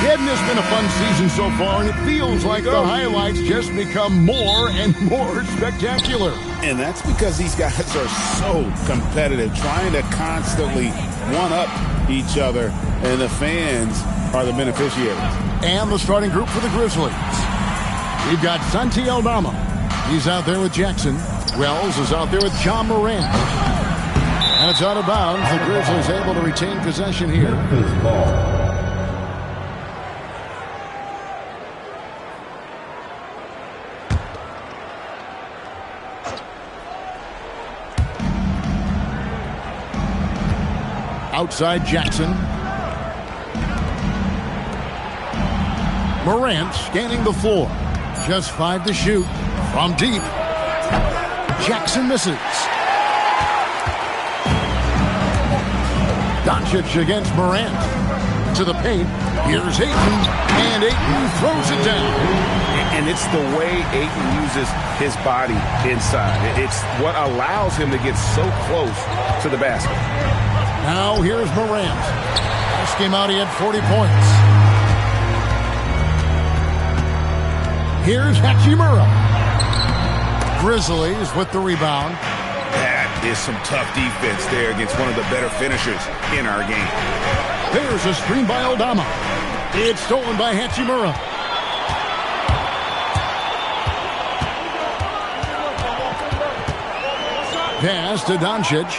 Hadn't this been a fun season so far, and it feels like the highlights just become more and more spectacular. And that's because these guys are so competitive, trying to constantly one-up each other, and the fans are the beneficiaries. And the starting group for the Grizzlies. We've got Santi Aldama. He's out there with Jackson. Wells is out there with John Morant. And it's out of bounds. The Grizzlies able to retain possession here. Outside Jackson. Morant scanning the floor. Just 5 to shoot. From deep. Jackson misses. Doncic against Morant. To the paint. Here's Ayton. And Ayton throws it down. And it's the way Ayton uses his body inside. It's what allows him to get so close to the basket. Now here's Morant. Last game out he had 40 points. Here's Hachimura. Grizzlies with the rebound. That is some tough defense there against one of the better finishers in our game. There's a screen by Aldama. It's stolen by Hachimura. Pass to Doncic.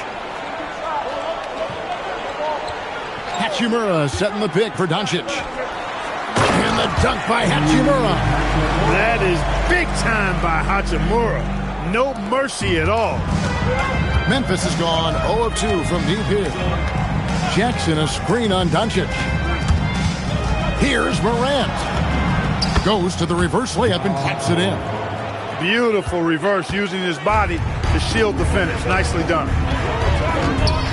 Hachimura setting the pick for Doncic. And the dunk by Hachimura. That is big time by Hachimura. No mercy at all. Memphis has gone 0 of 2 from deep here. Jackson a screen on Doncic. Here's Morant. Goes to the reverse layup and taps it in. Beautiful reverse using his body to shield the finish. Nicely done.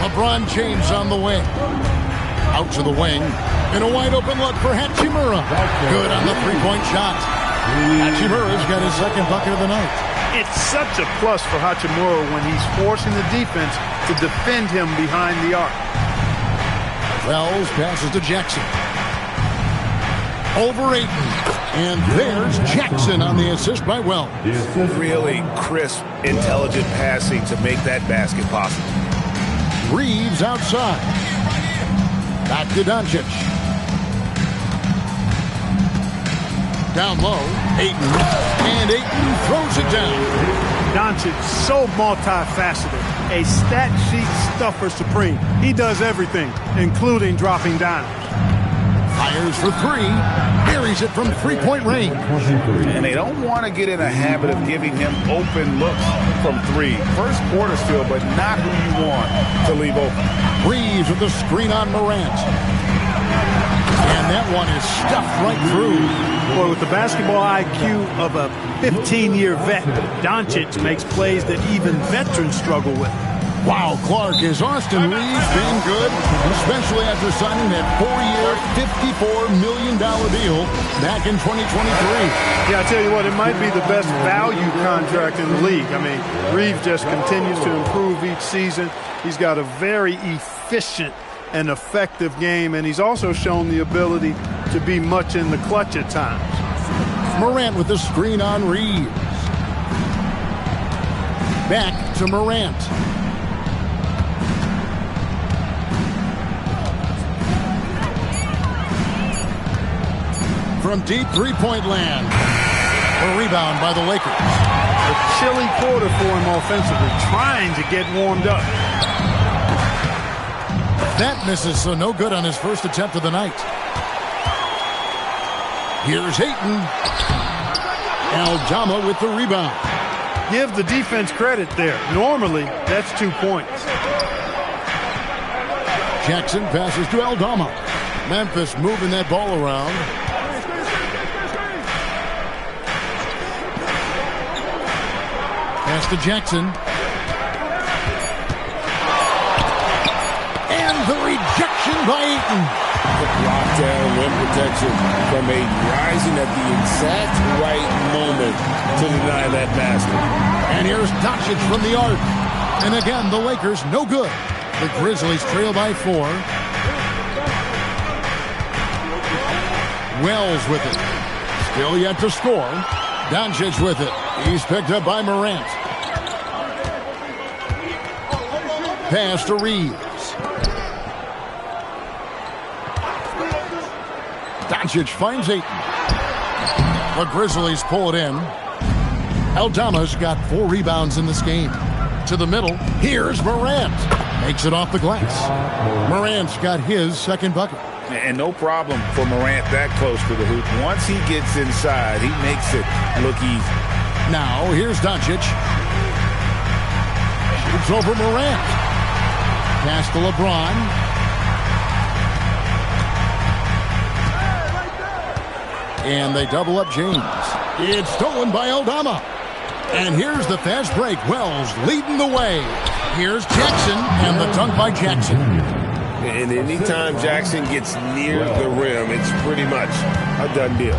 LeBron James on the wing. Out to the wing. And a wide open look for Hachimura. Good on the three-point shot. Hachimura's got his second bucket of the night. It's such a plus for Hachimura when he's forcing the defense to defend him behind the arc. Wells passes to Jackson. Over Ayton. And there's Jackson on the assist by Wells. Really crisp, intelligent passing to make that basket possible. Reeves outside. Back to Doncic. Down low, Ayton. And Ayton throws it down. Doncic so multifaceted. A stat sheet stuffer supreme. He does everything, including dropping dimes. Fires for three. Buries it from three-point range. And they don't want to get in a habit of giving him open looks from three. First quarter still, but not who you want to leave open. Reeves with the screen on Morant. And that one is stuffed right through. Boy, with the basketball IQ of a 15-year vet, Doncic makes plays that even veterans struggle with. Wow, Clark, is Austin Reeves been good, especially after signing that 4-year, $54 million deal back in 2023. Yeah, I tell you what, it might be the best value contract in the league. I mean, Reeves just continues to improve each season. He's got a very efficient and effective game, and he's also shown the ability to be much in the clutch at times. Morant with the screen on Reeves. Back to Morant. From deep three-point land. A rebound by the Lakers. A chilly quarter for him offensively, trying to get warmed up. That misses, so no good on his first attempt of the night. Here's Ayton. Aldama with the rebound. Give the defense credit there. Normally, that's 2 points. Jackson passes to Aldama. Memphis moving that ball around. Pass to Jackson. And the rejection by Ayton. The block down rim protection from Ayton, rising at the exact right moment to deny that basket. And here's Doncic from the arc. And again, the Lakers no good. The Grizzlies trail by 4. Wells with it. Still yet to score. Doncic with it. He's picked up by Morant. Pass to Reeves. Doncic finds Ayton. The Grizzlies pull it in. Aldama's got 4 rebounds in this game. To the middle, here's Morant. Makes it off the glass. Morant's got his second bucket. And no problem for Morant that close to the hoop. Once he gets inside, he makes it look easy. Now, here's Doncic. Shoots over Morant. Pass to LeBron. And they double up James. It's stolen by Aldama. And here's the fast break. Wells leading the way. Here's Jackson, and the dunk by Jackson. And anytime Jackson gets near the rim, it's pretty much a done deal.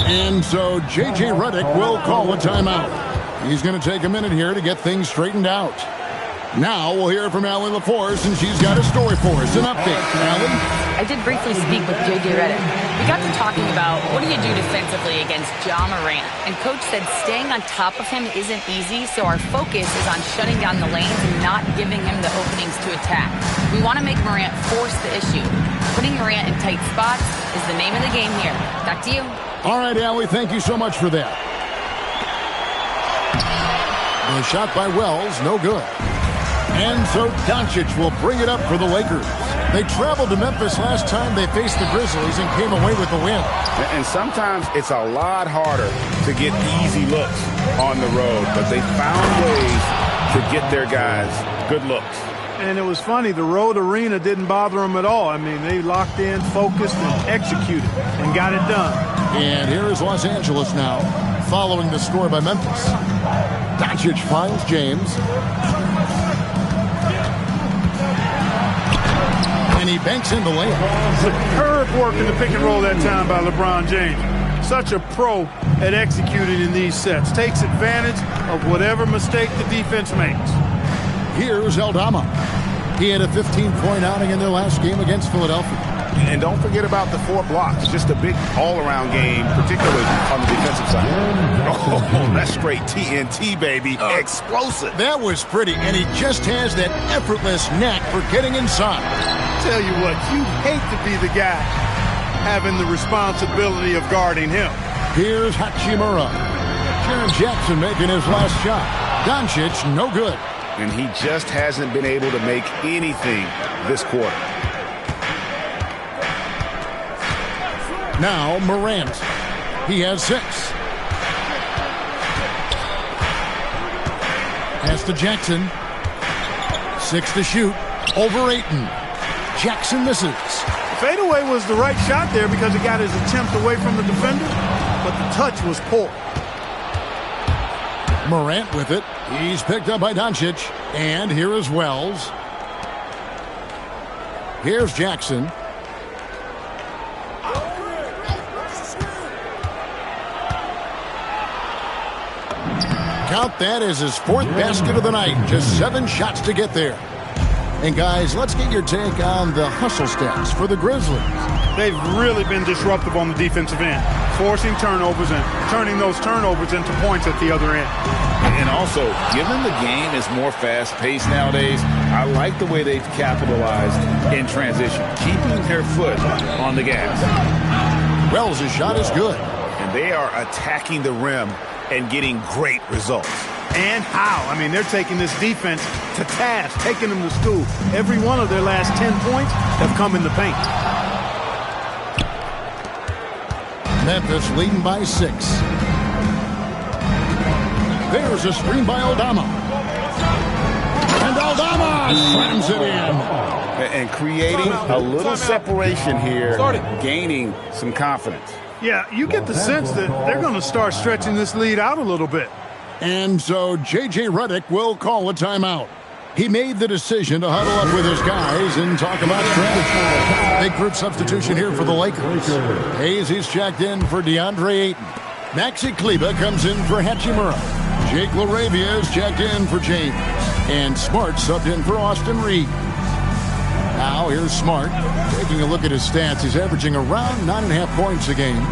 And so J.J. Redick will call a timeout. He's going to take a minute here to get things straightened out. Now we'll hear from Allie LaForce, and she's got a story for us. An update. Allie? I did briefly speak with J.J. Redick. We got to talking about what do you do defensively against Ja Morant. And Coach said staying on top of him isn't easy, so our focus is on shutting down the lanes and not giving him the openings to attack. We want to make Morant force the issue. Putting Morant in tight spots is the name of the game here. Back to you. All right, Allie, thank you so much for that. The shot by Wells, no good. And so Doncic will bring it up for the Lakers. They traveled to Memphis last time they faced the Grizzlies and came away with the win. And sometimes it's a lot harder to get easy looks on the road, but they found ways to get their guys good looks. And it was funny, the road arena didn't bother them at all. I mean, they locked in, focused, and executed, and got it done. And here is Los Angeles now, following the score by Memphis. Doncic finds James. And he banks in the layup. Superb work in the pick and roll that time by LeBron James. Such a pro at executing in these sets. Takes advantage of whatever mistake the defense makes. Here's Aldama. He had a 15-point outing in their last game against Philadelphia. And don't forget about the 4 blocks. Just a big all-around game, particularly on the defensive side. Oh, that's straight TNT, baby. Explosive. That was pretty, and he just has that effortless knack for getting inside. Tell you what, you'd hate to be the guy having the responsibility of guarding him. Here's Hachimura. Jaren Jackson making his last shot. Doncic, no good. And he just hasn't been able to make anything this quarter. Now Morant. He has 6. Pass to Jackson. 6 to shoot. Over Ayton. Jackson misses. Fadeaway was the right shot there because it got his attempt away from the defender, but the touch was poor. Morant with it. He's picked up by Doncic. And here is Wells. Here's Jackson. Count that as his 4th basket of the night. Just 7 shots to get there. And guys, let's get your take on the hustle stats for the Grizzlies. They've really been disruptive on the defensive end, forcing turnovers and turning those turnovers into points at the other end. And also, given the game is more fast-paced nowadays, I like the way they've capitalized in transition, keeping their foot on the gas. Wells' shot is good. And they are attacking the rim and getting great results. And how? I mean, they're taking this defense to task, taking them to school. Every one of their last 10 points have come in the paint. Memphis leading by 6. There's a screen by Aldama. And Aldama slams it in. And creating a little separation here, gaining some confidence. Yeah, you get the sense that they're going to start stretching this lead out a little bit. And so J.J. Redick will call a timeout. He made the decision to huddle up with his guys and talk about strategy. Big group substitution here for the Lakers. Hayes is checked in for DeAndre Ayton. Maxi Kleber comes in for Hachimura. Jake LaRavia is checked in for James. And Smart subbed in for Austin Reeves. Now here's Smart. Taking a look at his stats, he's averaging around 9.5 points a game.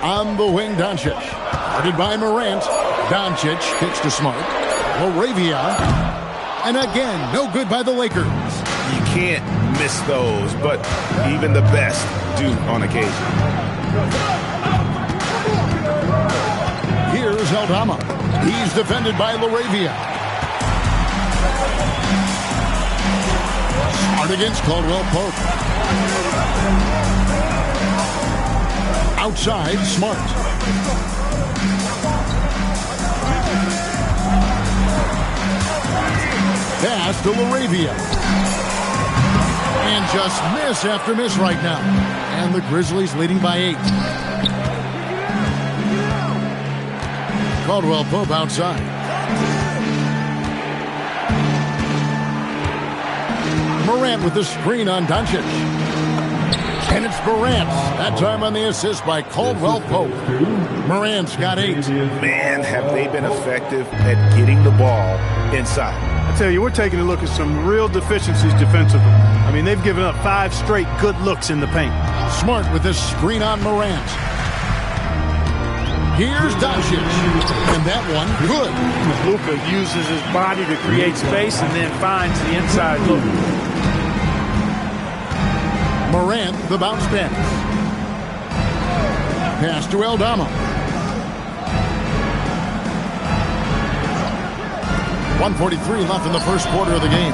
On the wing, Doncic. Guarded by Morant. Doncic kicks to Smart. Laravia. And again, no good by the Lakers. You can't miss those, but even the best do on occasion. Here's Aldama. He's defended by Laravia. Smart against Caldwell Pope. Outside, Smart. Pass to Laravia. And just miss after miss right now. And the Grizzlies leading by 8. Caldwell Pope outside. Morant with the screen on Doncic. And it's Morant. That time on the assist by Caldwell Pope. Morant's got 8. Man, have they been effective at getting the ball inside. I tell you, we're taking a look at some real deficiencies defensively. I mean, they've given up 5 straight good looks in the paint. Smart with the screen on Morant. Here's Doncic. And that one, good. Luka uses his body to create space and then finds the inside look. Morant, the bounce pass. Pass to Aldama. 1:43 left in the first quarter of the game.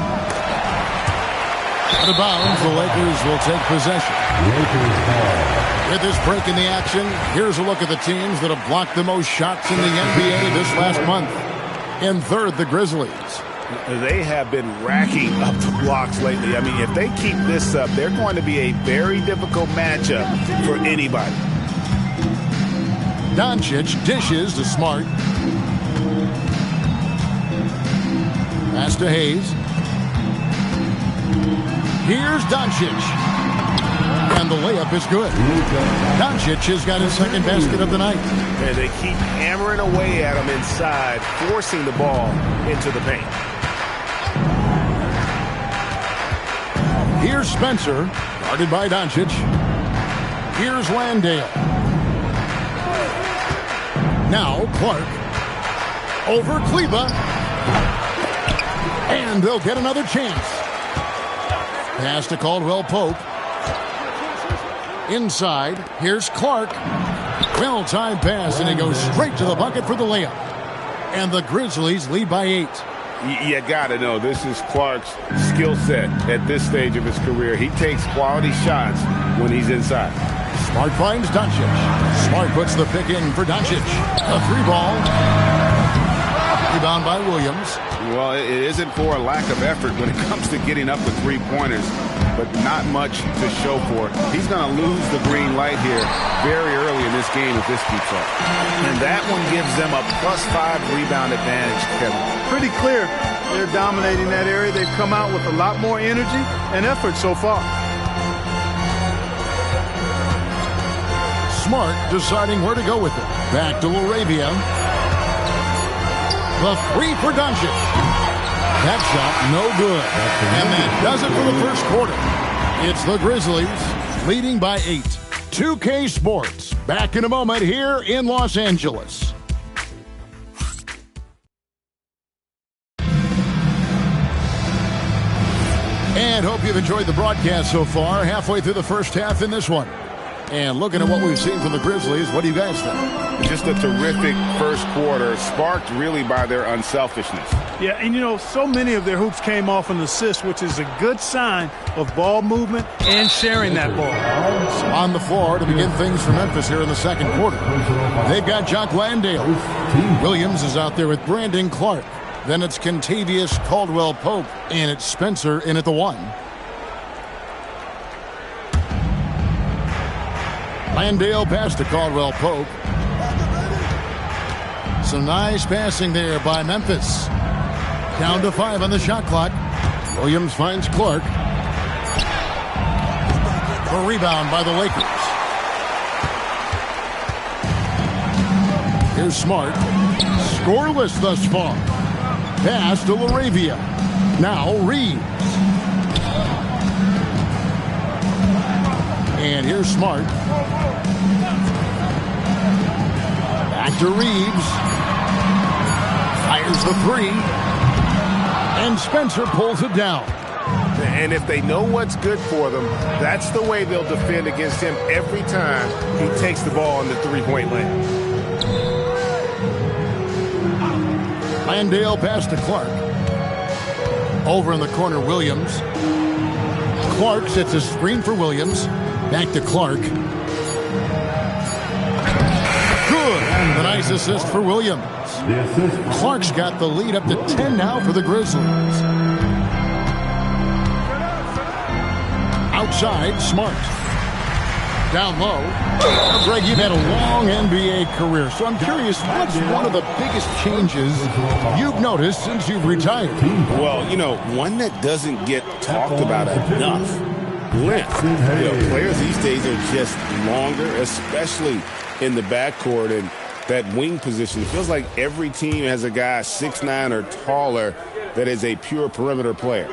Out of bounds, the Lakers will take possession. With this break in the action, here's a look at the teams that have blocked the most shots in the NBA this last month. In third, the Grizzlies. They have been racking up the blocks lately. I mean, if they keep this up, they're going to be a very difficult matchup for anybody. Doncic dishes to Smart. Pass to Hayes. Here's Doncic. And the layup is good. Doncic has got his second basket of the night. And they keep hammering away at him inside, forcing the ball into the paint. Here's Spencer, guarded by Doncic. Here's Landale. Now Clark. Over Kleba. And they'll get another chance. Pass to Caldwell Pope. Inside, here's Clark. Well-timed pass, and he goes straight to the bucket for the layup. And the Grizzlies lead by 8. You got to know, this is Clark's skill set at this stage of his career. He takes quality shots when he's inside. Smart finds Doncic. Smart puts the pick in for Doncic. A 3-ball. Rebound by Williams. Well, it isn't for a lack of effort when it comes to getting up the three-pointers, but not much to show for it. He's going to lose the green light here very early in this game if this keeps up. And that one gives them a +5 rebound advantage, Kevin. Pretty clear they're dominating that area. They've come out with a lot more energy and effort so far. Smart deciding where to go with it. Back to Laravia. The 3 for Doncic. That shot, no good. And that does it for the first quarter. It's the Grizzlies leading by 8. 2K Sports, back in a moment here in Los Angeles. And hope you've enjoyed the broadcast so far. Halfway through the first half in this one. And looking at what we've seen from the Grizzlies, what do you guys think? Just a terrific first quarter, sparked really by their unselfishness. Yeah, and you know, so many of their hoops came off an assist, which is a good sign of ball movement and sharing that ball. On the floor to begin things for Memphis here in the second quarter. They've got Jock Landale. Williams is out there with Brandon Clark. Then it's Kentavious Caldwell Pope, and it's Spencer in at the 1. Landale pass to Caldwell Pope. Some nice passing there by Memphis. Down to 5 on the shot clock. Williams finds Clark. A rebound by the Lakers. Here's Smart. Scoreless thus far. Pass to Laravia. Now Reeves. And here's Smart. Back to Reeves. Fires the three. And Spencer pulls it down. And if they know what's good for them, that's the way they'll defend against him every time he takes the ball in the three-point lane. Landale pass to Clark. Over in the corner, Williams. Clark sets a screen for Williams. Back to Clark. Good. The nice assist for Williams. Clark's got the lead up to 10 now for the Grizzlies. Outside, Smart. Down low. Greg, you've had a long NBA career, so I'm curious, what's one of the biggest changes you've noticed since you've retired? Well, you know, one that doesn't get talked about enough. Length. You know, players these days are just longer, especially in the backcourt and that wing position. It feels like every team has a guy 6'9" or taller that is a pure perimeter player.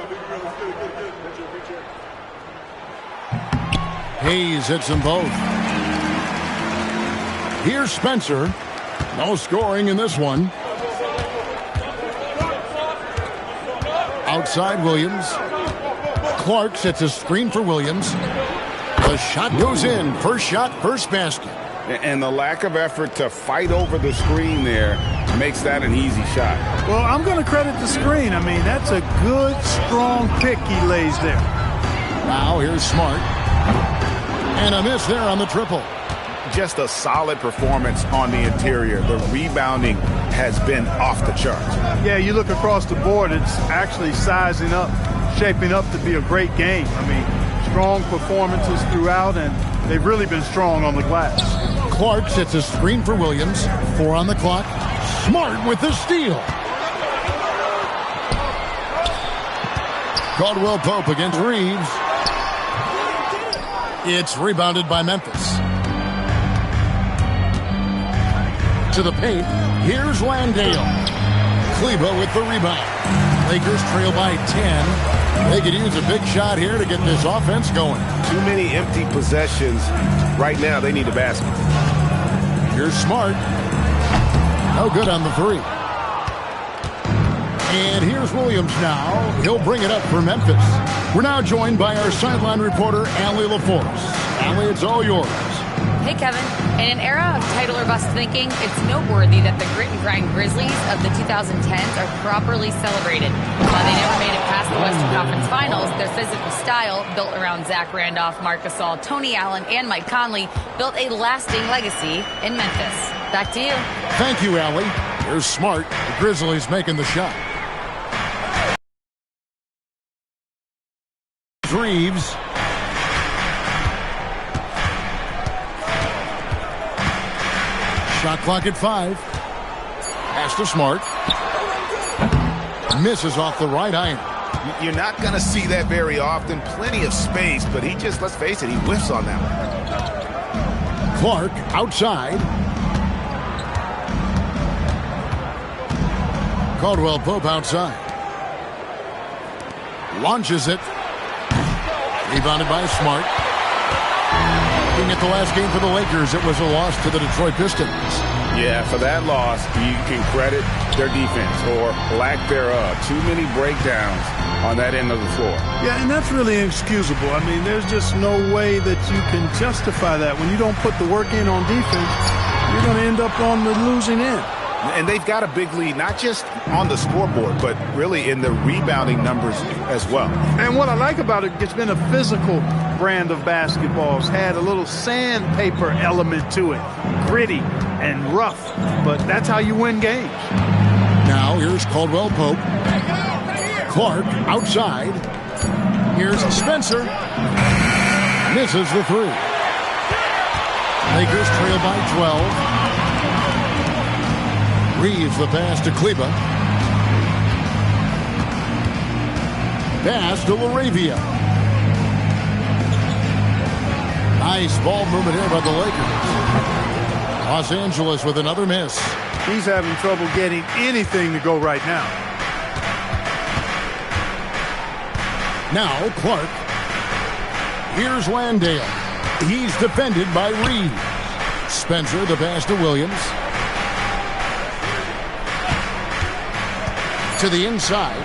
Hayes hits them both. Here's Spencer. No scoring in this one. Outside Williams. Clark sets a screen for Williams. The shot goes in. First shot, first basket. And the lack of effort to fight over the screen there makes that an easy shot. Well, I'm going to credit the screen. I mean, that's a good, strong pick he lays there. Now here's Smart. And a miss there on the triple. Just a solid performance on the interior. The rebounding has been off the charts. Yeah, you look across the board, it's actually sizing up, shaping up to be a great game. I mean, strong performances throughout, and they've really been strong on the glass. Clark sets a screen for Williams. 4 on the clock. Smart with the steal. Caldwell Pope against Reeves. It's rebounded by Memphis. To the paint, here's Landale. Kleba with the rebound. Lakers trail by 10. They could use a big shot here to get this offense going. Too many empty possessions. Right now, they need a basket. Here's Smart. No good on the three. And here's Williams now. He'll bring it up for Memphis. We're now joined by our sideline reporter, Allie LaForce. Allie, it's all yours. Hey, Kevin. In an era of title or bust thinking, it's noteworthy that the grit and grind Grizzlies of the 2010s are properly celebrated. While they never made it past the Western Conference Finals, their physical style, built around Zach Randolph, Marc Gasol, Tony Allen, and Mike Conley, built a lasting legacy in Memphis. Back to you. Thank you, Allie. Here's Smart. The Grizzlies making the shot. Reeves. Shot clock at 5. Pass to Smart. Misses off the right iron. You're not going to see that very often. Plenty of space, but he just, let's face it, he whiffs on that one. Clark outside. Caldwell Pope outside. Launches it. Rebounded by Smart. Looking at the last game for the Lakers, it was a loss to the Detroit Pistons. Yeah, for that loss, you can credit their defense or lack thereof. Too many breakdowns on that end of the floor. Yeah, and that's really inexcusable. I mean, there's just no way that you can justify that. When you don't put the work in on defense, you're going to end up on the losing end. And they've got a big lead, not just on the scoreboard, but really in the rebounding numbers as well. And what I like about it, it's been a physical brand of basketball. It's had a little sandpaper element to it, gritty and rough, but that's how you win games. Now here's Caldwell Pope. Clark outside. Here's Spencer. Misses the three. Lakers trail by 12. Reeves the pass to Kleba. Pass to LaRavia. Nice ball movement here by the Lakers. Los Angeles with another miss. He's having trouble getting anything to go right now. Now Clark. Here's Landale. He's defended by Reed. Spencer, the pass to Williams. To the inside.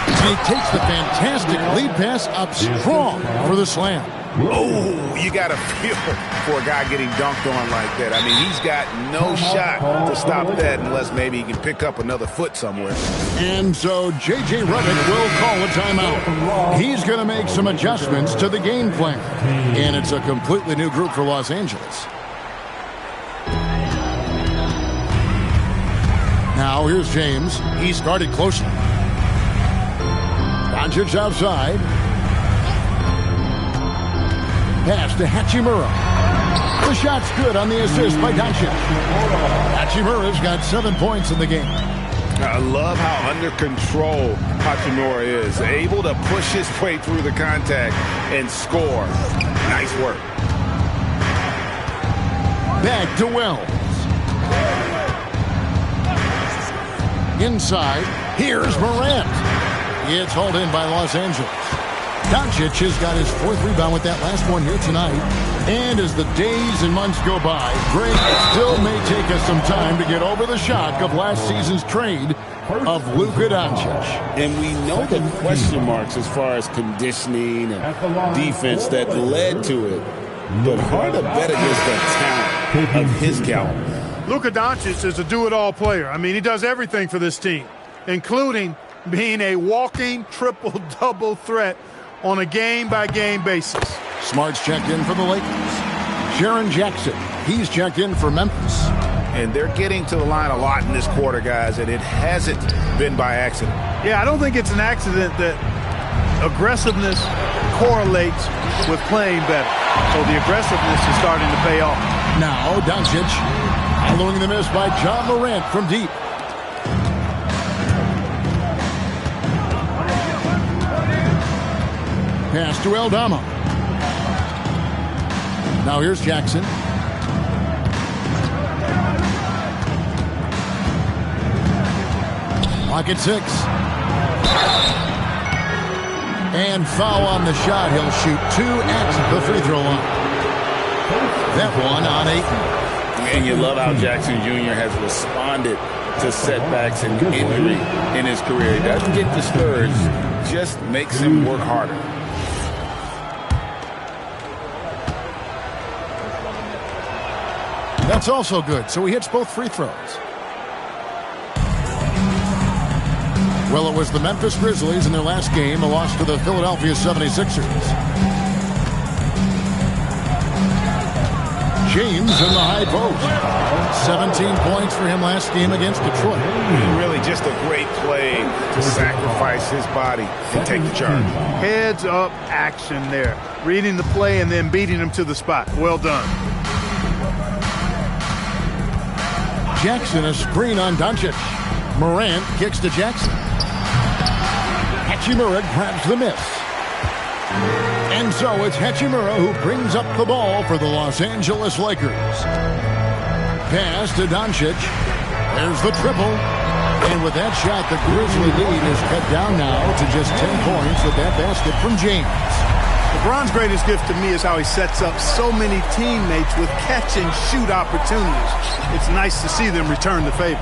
He takes the fantastic lead pass up strong for the slam. Oh, you got to feel for a guy getting dunked on like that. I mean, he's got no shot to stop that unless maybe he can pick up another foot somewhere. And so J.J. Redick will call a timeout. He's going to make some adjustments to the game plan. And it's a completely new group for Los Angeles. Now here's James. He started closely. Doncic outside. Pass to Hachimura. The shot's good on the assist by Doncic. Hachimura's got 7 points in the game. I love how under control Hachimura is. Able to push his way through the contact and score. Nice work. Back to Wells. Inside, here's Morant. It's hauled in by Los Angeles. Doncic has got his 4th rebound with that last one here tonight. And as the days and months go by, Greg, it still may take us some time to get over the shock of last season's trade of Luka Doncic. And we know the question marks as far as conditioning and defense that led to it. But hard to bet against the talent of his caliber. Luka Doncic is a do-it-all player. I mean, he does everything for this team, including being a walking triple-double threat on a game-by-game basis. Smart's checked in for the Lakers. Jaren Jackson, he's checked in for Memphis. And they're getting to the line a lot in this quarter, guys, and it hasn't been by accident. Yeah, I don't think it's an accident that aggressiveness correlates with playing better. So the aggressiveness is starting to pay off. Now Doncic, following the miss by John Morant from deep. Pass to Aldama. Now here's Jackson. Clock at 6. And foul on the shot. He'll shoot 2 at the free throw line. That one on 8. And you love how Jackson Jr. has responded to setbacks and injury in his career. He doesn't get discouraged, just makes him work harder. That's also good. So he hits both free throws. Well, it was the Memphis Grizzlies in their last game, a loss to the Philadelphia 76ers. James in the high post. 17 points for him last game against Detroit. Really just a great play to sacrifice his body and take the charge. Heads up action there. Reading the play and then beating him to the spot. Well done. Jackson, a screen on Doncic. Morant kicks to Jackson. Hachimura grabs the miss. And so it's Hachimura who brings up the ball for the Los Angeles Lakers. Pass to Doncic. There's the triple. And with that shot, the Grizzly lead is cut down now to just 10 points with that basket from James. LeBron's greatest gift to me is how he sets up so many teammates with catch-and-shoot opportunities. It's nice to see them return the favor.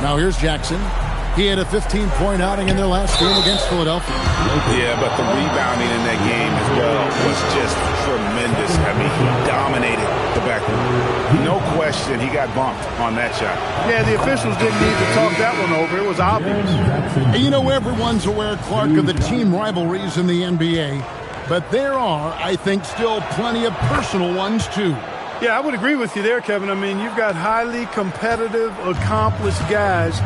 Now here's Jackson. He had a 15-point outing in their last game against Philadelphia. Yeah, but the rebounding in that game as well was just tremendous. I mean, he dominated the backcourt. No question he got bumped on that shot. Yeah, the officials didn't need to talk that one over. It was obvious. And you know, everyone's aware, Clark, of the team rivalries in the NBA. But there are, I think, still plenty of personal ones, too. Yeah, I would agree with you there, Kevin. I mean, you've got highly competitive, accomplished guys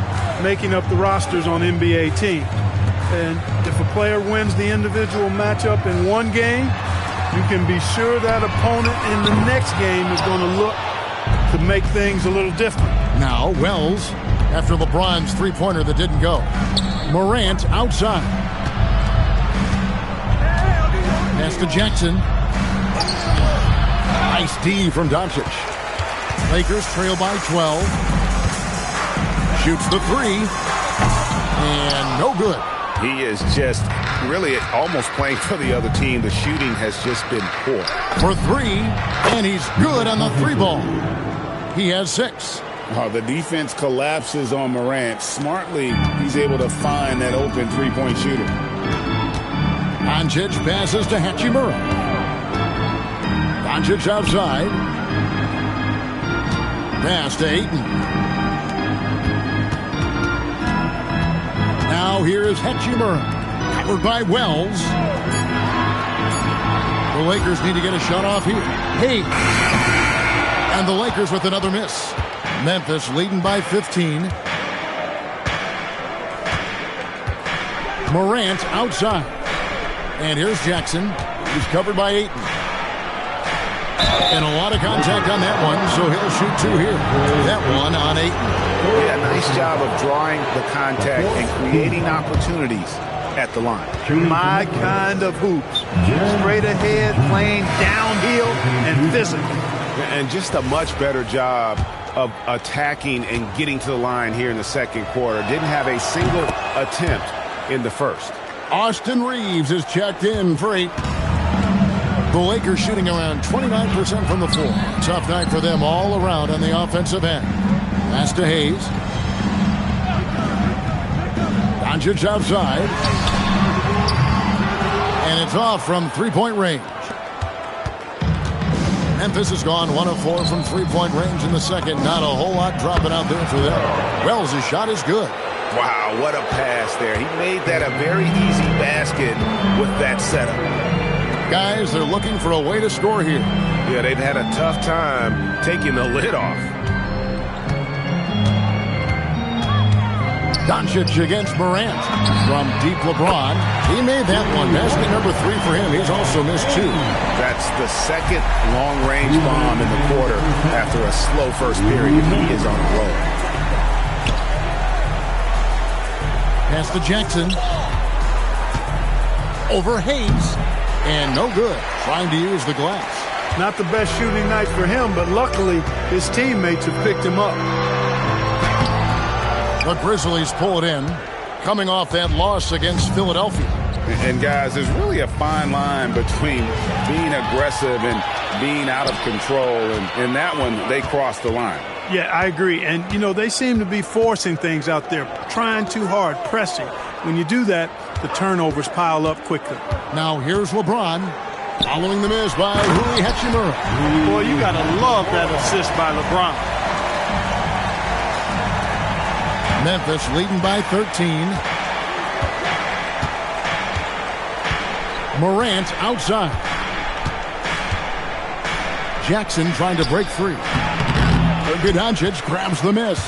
making up the rosters on NBA teams. And if a player wins the individual matchup in one game, you can be sure that opponent in the next game is going to look to make things a little different. Now, Wells, after LeBron's three-pointer that didn't go. Morant outside. Pass to Jackson. Nice D from Doncic. Lakers trail by 12. Shoots the 3. And no good. He is just really almost playing for the other team. The shooting has just been poor. For three, and he's good on the three ball. He has 6. The defense collapses on Morant. Smartly, he's able to find that open three-point shooter. Doncic passes to Hachimura. Doncic outside. Pass to Ayton. Now here is Hachimura. Covered by Wells. The Lakers need to get a shot off here. Hey. And the Lakers with another miss. Memphis leading by 15. Morant outside. And here's Jackson. He's covered by Ayton. And a lot of contact on that one, so he'll shoot 2 here. That one on Ayton. Yeah, nice job of drawing the contact and creating opportunities at the line. My kind of hoops. Straight ahead, playing downhill, and physical. And just a much better job of attacking and getting to the line here in the second quarter. Didn't have a single attempt in the first. Austin Reeves is checked in for 8. The Lakers shooting around 29% from the floor. Tough night for them all around on the offensive end. Pass to Hayes. Doncic outside. And it's off from three-point range. Memphis has gone 1 of 4 from three-point range in the second. Not a whole lot dropping out there for them. Wells' shot is good. Wow, what a pass there. He made that a very easy basket with that setup. Guys, they're looking for a way to score here. Yeah, they've had a tough time taking the lid off. Doncic against Morant. From deep LeBron. He made that one. Basket number 3 for him. He's also missed 2. That's the second long-range bomb in the quarter after a slow first period. He is on a roll. Pass to Jackson. Over Hayes. And no good. Trying to use the glass. Not the best shooting night for him, but luckily his teammates have picked him up. The Grizzlies pull it in, coming off that loss against Philadelphia. And guys, there's really a fine line between being aggressive and being out of control. And in that one, they crossed the line. Yeah, I agree. And, you know, they seem to be forcing things out there, trying too hard, pressing. When you do that, the turnovers pile up quickly. Now here's LeBron, following the miss by Rui Hachimura. Boy, you got to love that assist by LeBron. Memphis leading by 13. Morant outside. Jackson trying to break free. Doncic grabs the miss.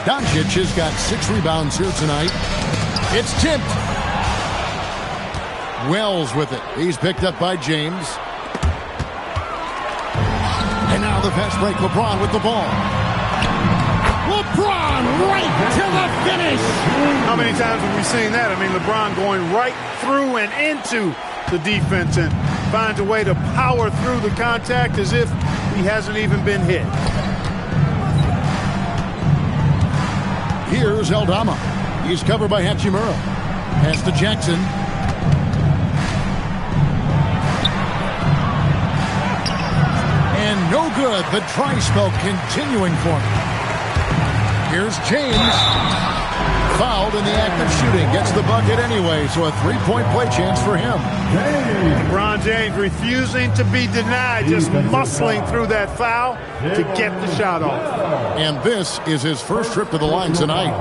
Doncic has got 6 rebounds here tonight. It's tipped. Wells with it. He's picked up by James. And now the fast break. LeBron with the ball. LeBron right to the finish. How many times have we seen that? I mean, LeBron going right through and into the defense and finds a way to power through the contact as if he hasn't even been hit. Here's Aldama. He's covered by Hachimura. Pass to Jackson. And no good. The dry spell continuing for him. Here's James. Fouled in the act of shooting. Gets the bucket anyway, so a 3-point play chance for him. LeBron James refusing to be denied, just muscling through that foul to get the shot off. And this is his first trip to the line tonight.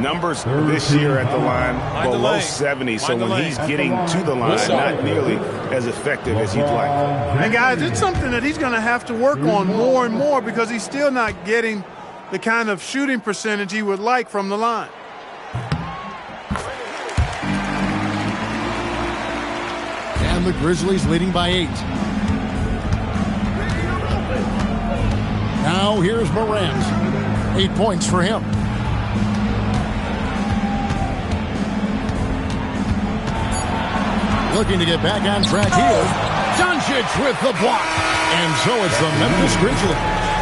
Numbers this year at the line below 70, so when he's getting to the line, not nearly as effective as he'd like. And guys, it's something that he's going to have to work on more and more because he's still not getting the kind of shooting percentage he would like from the line. And the Grizzlies leading by 8. Now here's Morant. 8 points for him. Looking to get back on track here. Doncic with the block. And so it's the Memphis Grizzlies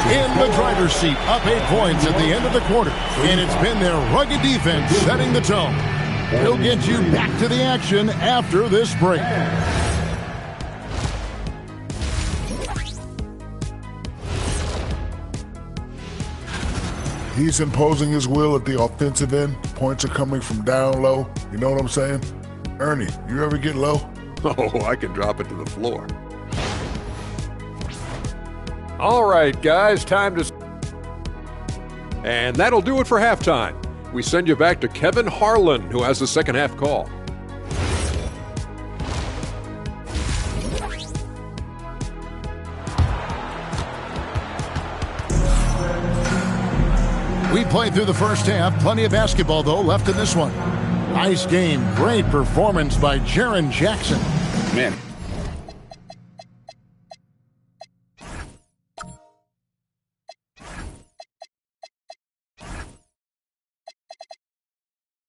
in the driver's seat, up 8 points at the end of the quarter. And it's been their rugged defense setting the tone. We'll get you back to the action after this break. He's imposing his will at the offensive end. Points are coming from down low. You know what I'm saying? Ernie, you ever get low? Oh, I can drop it to the floor. All right, guys, time to... And that'll do it for halftime. We send you back to Kevin Harlan, who has the second half call. We played through the first half. Plenty of basketball, though, left in this one. Nice game. Great performance by Jaren Jackson. Man.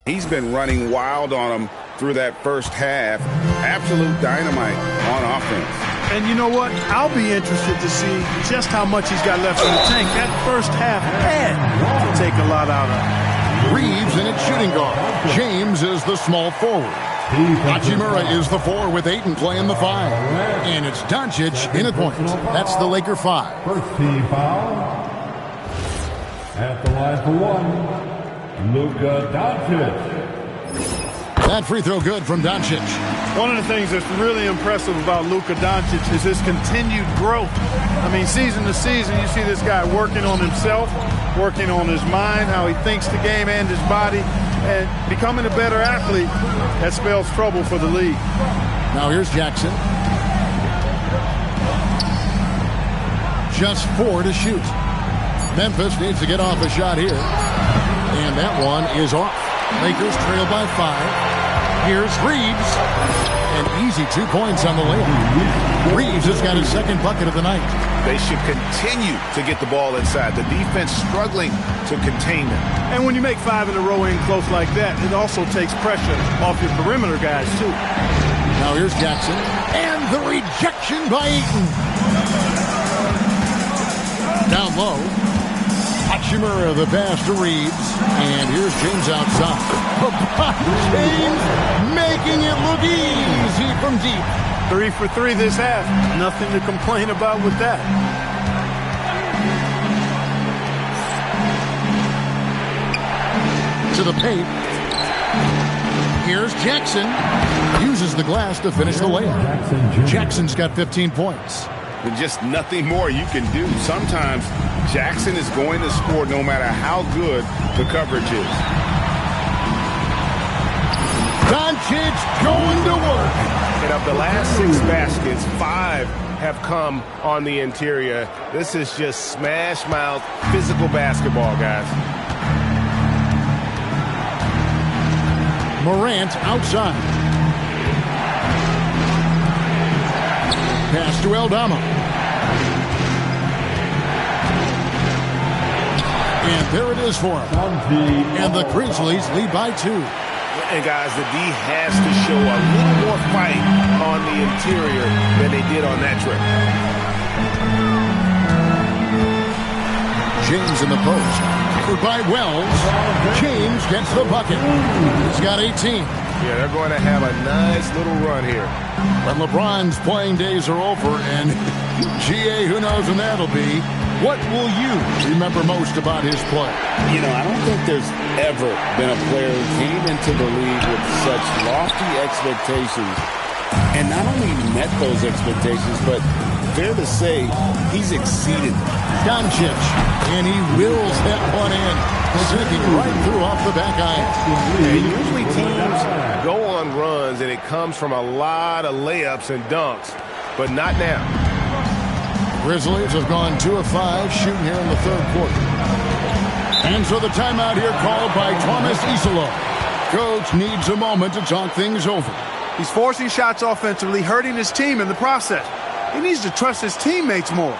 He's been running wild on him through that first half. Absolute dynamite on offense. And you know what? I'll be interested to see just how much he's got left in the tank. That first half had to take a lot out of him. Reeves in its shooting guard. James is the small forward. Hachimura is the 4 with Ayton playing the 5. And it's Doncic in at point. That's the Laker 5. First team foul. At the line for one, Luka Doncic. That free throw good from Doncic. One of the things that's really impressive about Luka Doncic is his continued growth. I mean, season to season, you see this guy working on himself, working on his mind, how he thinks the game and his body, and becoming a better athlete. That spells trouble for the league. Now here's Jackson. Just 4 to shoot. Memphis needs to get off a shot here. And that one is off. Lakers trail by 5. Here's Reeves. An easy 2 points on the layup. Reeves has got his second bucket of the night. They should continue to get the ball inside. The defense struggling to contain them. And when you make 5 in a row in close like that, it also takes pressure off your perimeter guys, too. Now here's Jackson. And the rejection by Ayton. Down low. Hachimura the pass to Reeves. And here's James outside. James making it look easy from deep. 3 for 3 this half. Nothing to complain about with that. To the paint. Here's Jackson. Uses the glass to finish the layup. Jackson's got 15 points. And just nothing more you can do. Sometimes Jackson is going to score no matter how good the coverage is. Doncic going to work. And of the last 6 baskets, 5 have come on the interior. This is just smash mouth physical basketball, guys. Morant outside. Pass to Aldama. And there it is for him. And the Grizzlies lead by 2. And, guys, the D has to show a little more fight on the interior than they did on that trip. James in the post. Covered by Wells. James gets the bucket. He's got 18. Yeah, they're going to have a nice little run here. When LeBron's playing days are over, and GA, who knows when that'll be, what will you remember most about his play? You know, I don't think there's ever been a player who came into the league with such lofty expectations and not only met those expectations, but fair to say, he's exceeded them. Doncic, and he wills that one in, sneaking right through off the back iron. And usually teams go on runs, and it comes from a lot of layups and dunks, but not now. Grizzlies have gone 2 of 5 shooting here in the third quarter. And so the timeout here called by Thomas Isolo. Coach needs a moment to talk things over. He's forcing shots offensively, hurting his team in the process. He needs to trust his teammates more.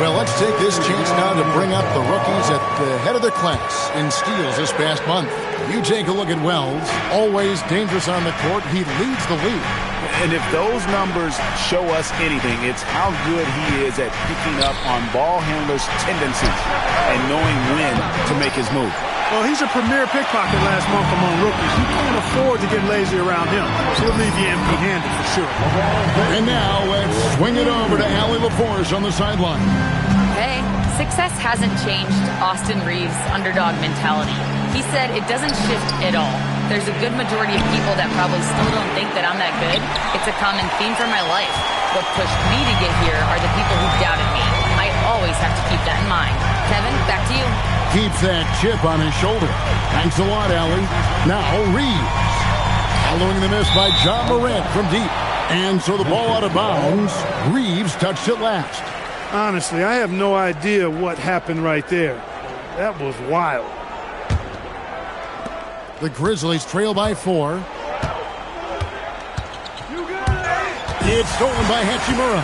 Well, let's take this chance now to bring up the rookies at the head of the class in steals this past month. You take a look at Wells, always dangerous on the court. He leads the league. And if those numbers show us anything, it's how good he is at picking up on ball handlers' tendencies and knowing when to make his move. Well, he's a premier pickpocket last month among rookies. You can't afford to get lazy around him. He'll leave you empty-handed for sure. And now let's swing it over to Allie LaForce on the sideline. Hey, success hasn't changed Austin Reeves' underdog mentality. He said it doesn't shift at all. There's a good majority of people that probably still don't think that I'm that good. It's a common theme for my life. What pushed me to get here are the people who doubted me. I always have to keep that in mind. Kevin, back to you. Keeps that chip on his shoulder. Thanks a lot, Allie. Now Reeves. Following the miss by John Morant from deep. And so the ball out of bounds. Reeves touched it last. Honestly, I have no idea what happened right there. That was wild. The Grizzlies trail by 4. It's stolen by Hachimura.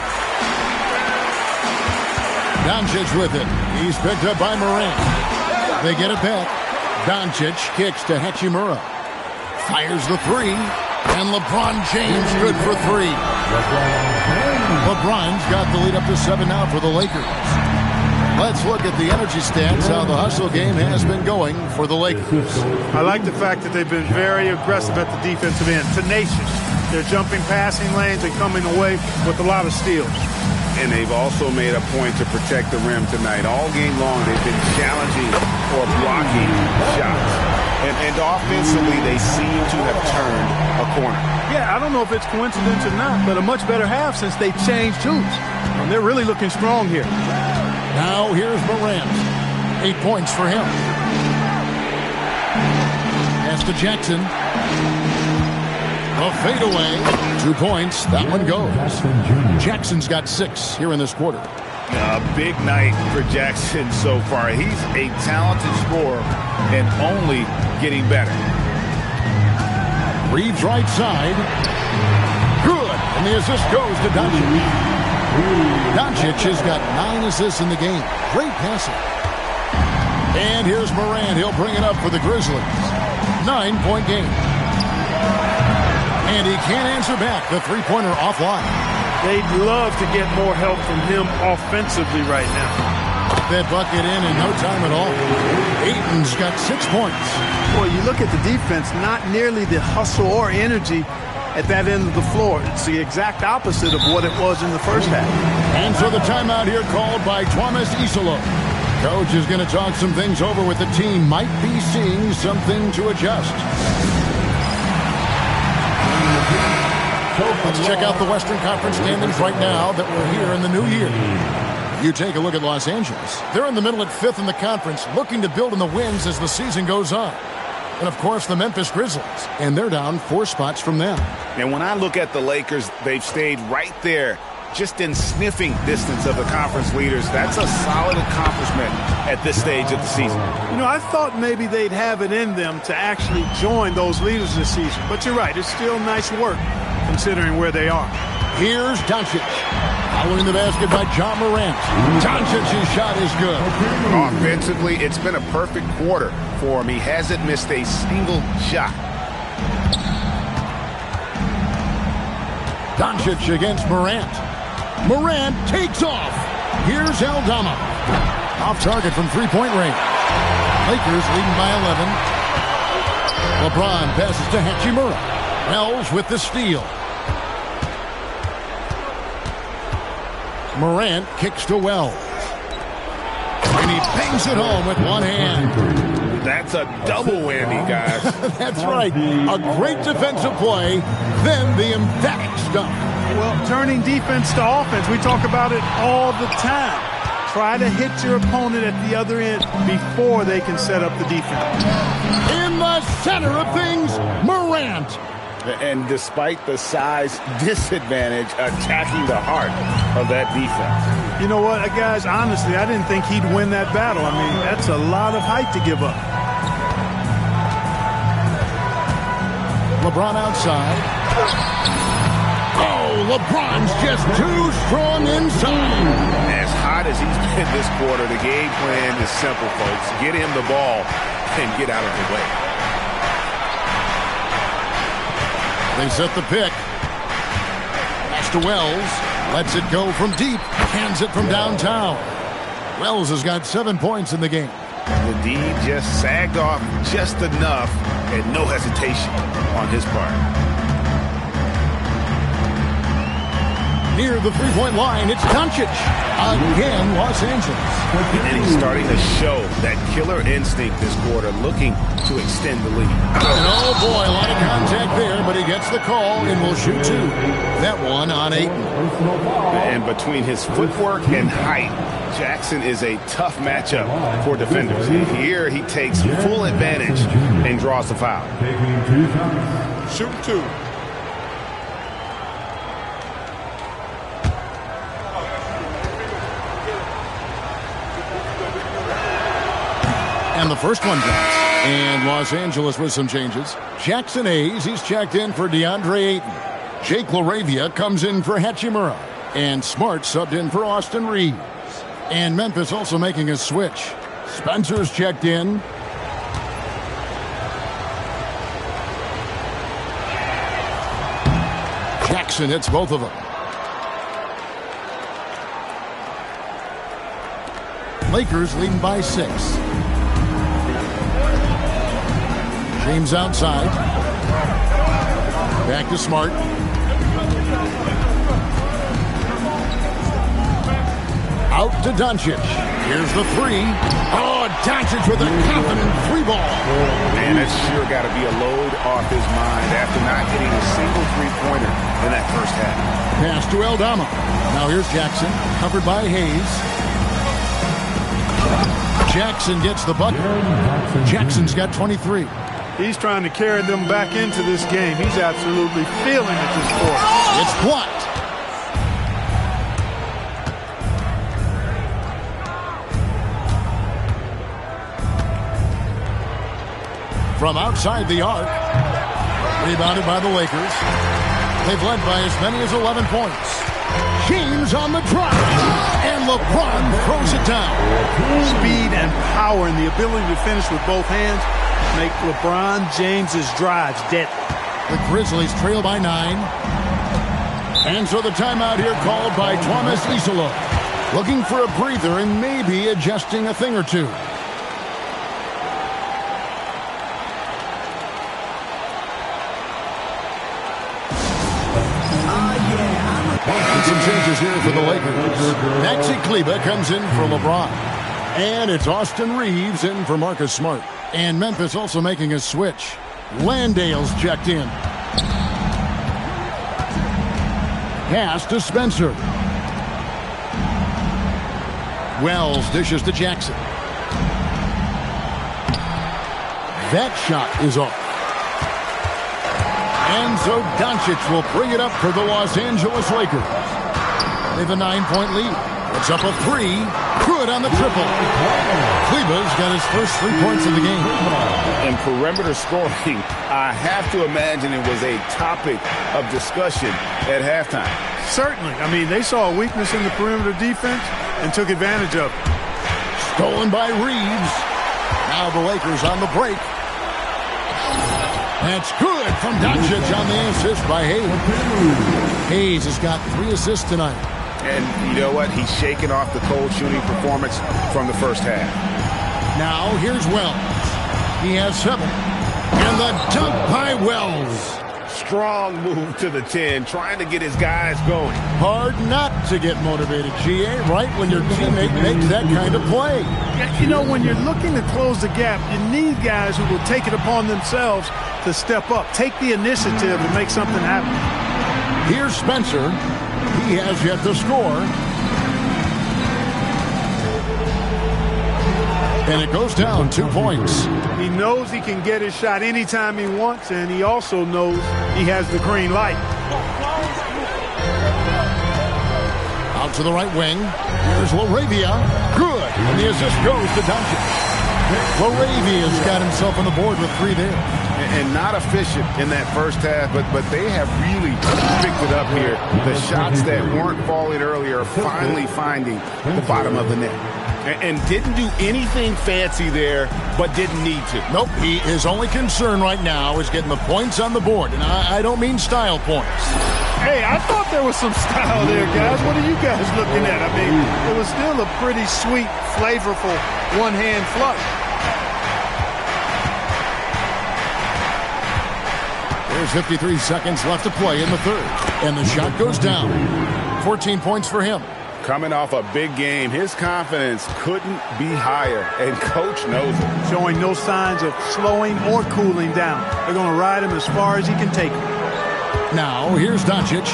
Doncic with it. He's picked up by Morant. They get it back. Doncic kicks to Hachimura. Fires the 3. And LeBron James good for 3. LeBron's got the lead up to 7 now for the Lakers. Let's look at the energy stats, how the hustle game has been going for the Lakers. I like the fact that they've been very aggressive at the defensive end, tenacious. They're jumping passing lanes and coming away with a lot of steals. And they've also made a point to protect the rim tonight. All game long, they've been challenging or blocking shots. And offensively, they seem to have turned a corner. Yeah, I don't know if it's coincidence or not, but a much better half since they changed hoops. And they're really looking strong here. Now here's Morant. 8 points for him. Pass to Jackson. A fadeaway. 2 points. That one goes. Jackson's got 6 here in this quarter. A big night for Jackson so far. He's a talented scorer and only getting better. Reeves right side. Good. And the assist goes to Doncic. Doncic has got 9 assists in the game. Great passing. And here's Morant. He'll bring it up for the Grizzlies. 9-point game. And he can't answer back. The three-pointer offline. They'd love to get more help from him offensively right now. That bucket in no time at all. Ayton's got 6 points. Boy, you look at the defense, not nearly the hustle or energy at that end of the floor. It's the exact opposite of what it was in the first half. And so the timeout here called by Thomas Isolo. Coach is going to talk some things over with the team. Might be seeing something to adjust. Let's check out the Western Conference standings right now that we're here in the new year. You take a look at Los Angeles. They're in the middle at 5th in the conference, looking to build in the wins as the season goes on. And, of course, the Memphis Grizzlies, and they're down 4 spots from them. And when I look at the Lakers, they've stayed right there, just in sniffing distance of the conference leaders. That's a solid accomplishment at this stage of the season. You know, I thought maybe they'd have it in them to actually join those leaders this season. But you're right, it's still nice work considering where they are. Here's Doncic. Following the basket by John Morant. Doncic's shot is good. Offensively, it's been a perfect quarter for him. He hasn't missed a single shot. Doncic against Morant. Morant takes off. Here's Aldama. Off target from three-point range. Lakers leading by 11. LeBron passes to Hachimura. Wells with the steal. Morant kicks to Wells. And he bangs it home with one hand. That's a double whammy, guys. That's right. A great defensive play, then the emphatic stuff. Well, turning defense to offense, we talk about it all the time. Try to hit your opponent at the other end before they can set up the defense. In the center of things, Morant. And despite the size disadvantage, attacking the heart of that defense. You know what, guys, honestly, I didn't think he'd win that battle. I mean, that's a lot of height to give up. LeBron outside. Oh, LeBron's just too strong inside. As hot bad as he's been this quarter, the game plan is simple, folks. Get him the ball and get out of the way. They set the pick. Pass to Wells. Lets it go from deep. Hands it from downtown. Wells has got 7 points in the game. The D just sagged off just enough and no hesitation on his part. Near the three-point line, it's Doncic. Again, Los Angeles. And he's starting to show that killer instinct this quarter, looking to extend the lead. And oh boy, a lot of contact there, but he gets the call and will shoot two. That one on Ayton. And between his footwork and height, Jackson is a tough matchup for defenders. Here he takes full advantage and draws the foul. Shoot two. And the first one drops. And Los Angeles with some changes. Jackson Hayes, he's checked in for DeAndre Ayton. Jake LaRavia comes in for Hachimura. And Smart subbed in for Austin Reeves. And Memphis also making a switch. Spencer's checked in. Jackson hits both of them. Lakers leading by 6. James outside. Back to Smart. Out to Doncic. Here's the three. Oh, Doncic with a confident three ball. Man, that's sure got to be a load off his mind after not hitting a single three-pointer in that first half. Pass to Aldama. Now here's Jackson, covered by Hayes. Jackson gets the bucket. Jackson's got 23. He's trying to carry them back into this game. He's absolutely feeling it this quarter. It's blocked. From outside the arc. Rebounded by the Lakers. They've led by as many as 11 points. James on the drive. And LeBron throws it down. Speed and power and the ability to finish with both hands make LeBron James's drives deadly. The Grizzlies trail by 9. And so the timeout here called by Thomas Isola. Looking for a breather and maybe adjusting a thing or two. And some changes here for the Lakers. Maxi Kleber comes in for LeBron. And it's Austin Reeves in for Marcus Smart. And Memphis also making a switch. Landale's checked in. Pass to Spencer. Wells dishes to Jackson. That shot is off. And so Doncic will bring it up for the Los Angeles Lakers. They have a 9-point lead. It's up a 3. Good on the triple. Kleber's got his first 3 points of the game. And perimeter scoring, I have to imagine it was a topic of discussion at halftime. Certainly. I mean, they saw a weakness in the perimeter defense and took advantage of it. Stolen by Reeves. Now the Lakers on the break. That's good from Doncic on the assist by Hayes. Hayes has got 3 assists tonight. And you know what? He's shaking off the cold shooting performance from the first half. Now here's Wells. He has 7. And the dunk by Wells. Strong move to the 10, trying to get his guys going. Hard not to get motivated, GA, right when your teammate makes that kind of play. You know, when you're looking to close the gap, you need guys who will take it upon themselves to step up, take the initiative and make something happen. Here's Spencer. He has yet to score. And it goes down 2 points. He knows he can get his shot anytime he wants, and he also knows he has the green light. Out to the right wing. Here's LaRavia. Good. And the assist goes to Doncic. Laravia's got himself on the board with 3 there. And not efficient in that first half, but they have really picked it up here. The shots that weren't falling earlier are finally finding the bottom of the net. And didn't do anything fancy there, but didn't need to. Nope, his only concern right now is getting the points on the board. And I don't mean style points. Hey, I thought there was some style there, guys. What are you guys looking at? I mean, it was still a pretty sweet, flavorful one-hand flush. There's 53 seconds left to play in the third. And the shot goes down. 14 points for him. Coming off a big game, his confidence couldn't be higher, and coach knows it. Showing no signs of slowing or cooling down. They're going to ride him as far as he can take him. Now, here's Doncic.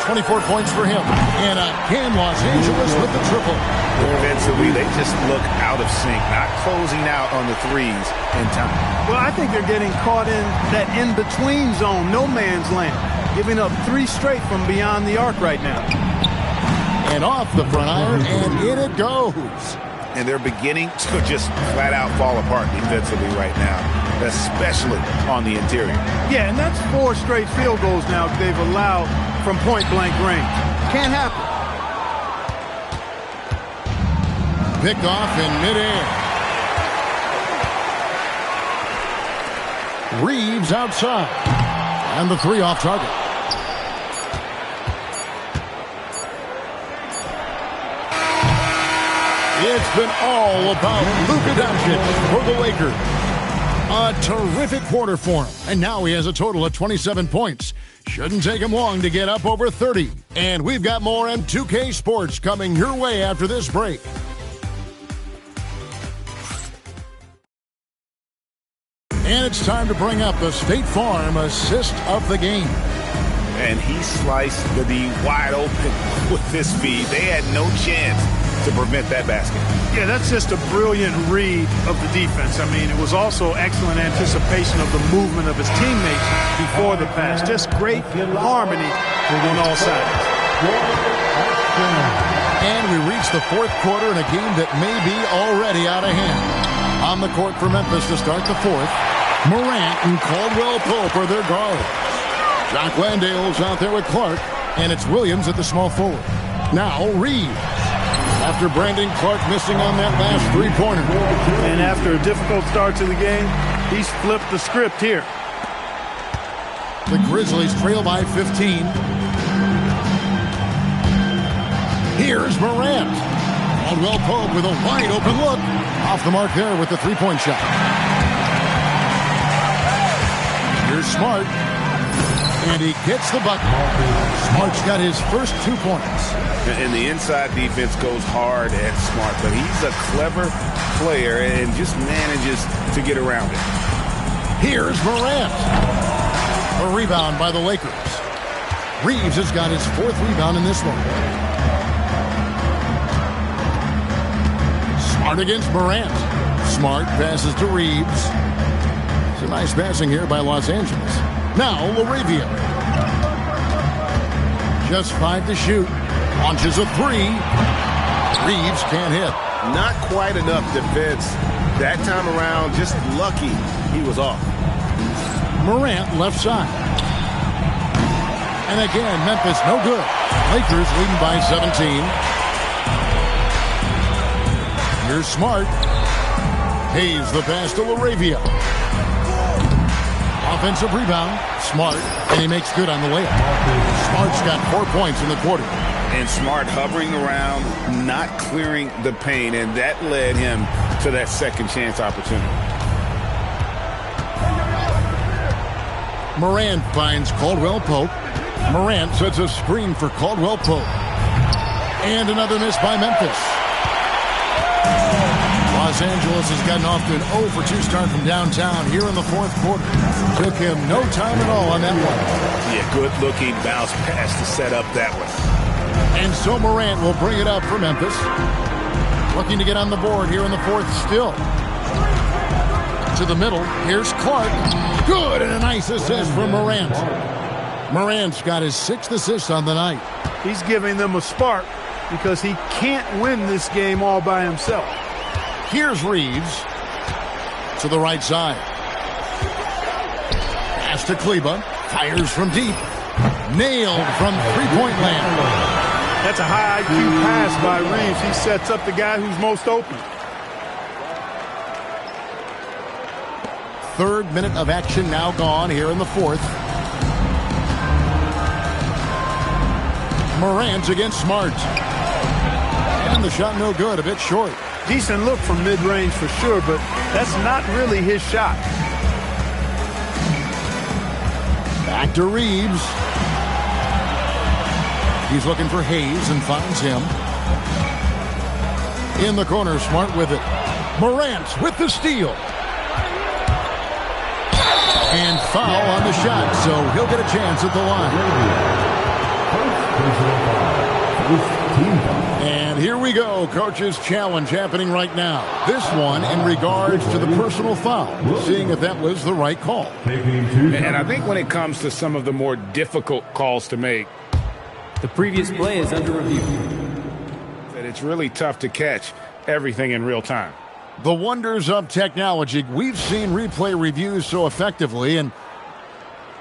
24 points for him. And again, Los Angeles with the triple. Defensively, they just look out of sync, not closing out on the threes in time. Well, I think they're getting caught in that in-between zone, no man's land, giving up 3 straight from beyond the arc right now. And off the front iron, and in it goes. And they're beginning to just flat out fall apart defensively right now, especially on the interior. Yeah, and that's 4 straight field goals now they've allowed from point-blank range. Can't happen. Picked off in midair. Reeves outside. And the 3 off target. It's been all about Luka Doncic for the Lakers. A terrific quarter for him. And now he has a total of 27 points. Shouldn't take him long to get up over 30. And we've got more M2K Sports coming your way after this break. And it's time to bring up the State Farm assist of the game. And he sliced the D wide open with this feed. They had no chance to prevent that basket. Yeah, that's just a brilliant read of the defense. I mean, it was also excellent anticipation of the movement of his teammates before the pass. Just great harmony on all sides. And we reach the 4th quarter in a game that may be already out of hand. On the court for Memphis to start the 4th, Morant and Caldwell Pope are their guards. Jock Landale's out there with Clark, and it's Williams at the small forward. Now Reeves. After Brandon Clark missing on that last 3-pointer. And after a difficult start to the game, he's flipped the script here. The Grizzlies trail by 15. Here's Morant. Caldwell Pope with a wide open look. Off the mark there with the 3-point shot. Here's Smart. And he gets the bucket. Smart's got his first 2 points. And the inside defense goes hard at Smart, but he's a clever player and just manages to get around it. Here's Morant. A rebound by the Lakers. Reeves has got his 4th rebound in this one. Smart against Morant. Smart passes to Reeves. It's a nice passing here by Los Angeles. Now Laravia. Just 5 to shoot. Launches a 3. Reeves can't hit. Not quite enough defense. That time around, just lucky he was off. Morant left side. And again, Memphis no good. Lakers leading by 17. Here's Smart. Hayes the pass to Laravia. Offensive rebound. Smart. And he makes good on the layup. Smart's got 4 points in the quarter. And Smart hovering around, not clearing the paint, and that led him to that second chance opportunity. Morant finds Caldwell Pope. Morant sets a screen for Caldwell Pope. And another miss by Memphis. Los Angeles has gotten off to an 0 for 2 start from downtown here in the 4th quarter. Took him no time at all on that one. Yeah, good-looking bounce pass to set up that one. And so Morant will bring it up for Memphis. Looking to get on the board here in the 4th still. To the middle. Here's Clark. Good, and a nice assist from Morant. Morant's got his 6th assist on the night. He's giving them a spark because he can't win this game all by himself. Here's Reeves. to the right side. Pass to Kleba. Fires from deep. Nailed from three-point land. That's a high IQ pass by Reeves. He sets up the guy who's most open. Third minute of action now gone here in the fourth. Morant against Smart. And the shot no good, a bit short. Decent look from mid-range for sure, but that's not really his shot. Back to Reeves. He's looking for Hayes and finds him. In the corner, Smart with it. Morant with the steal. And foul on the shot, so he'll get a chance at the line. And here we go, coach's challenge happening right now. This one in regards to the personal foul, seeing if that was the right call. And I think when it comes to some of the more difficult calls to make, the previous play is under review. That it's really tough to catch everything in real time. The wonders of technology. We've seen replay reviews so effectively, and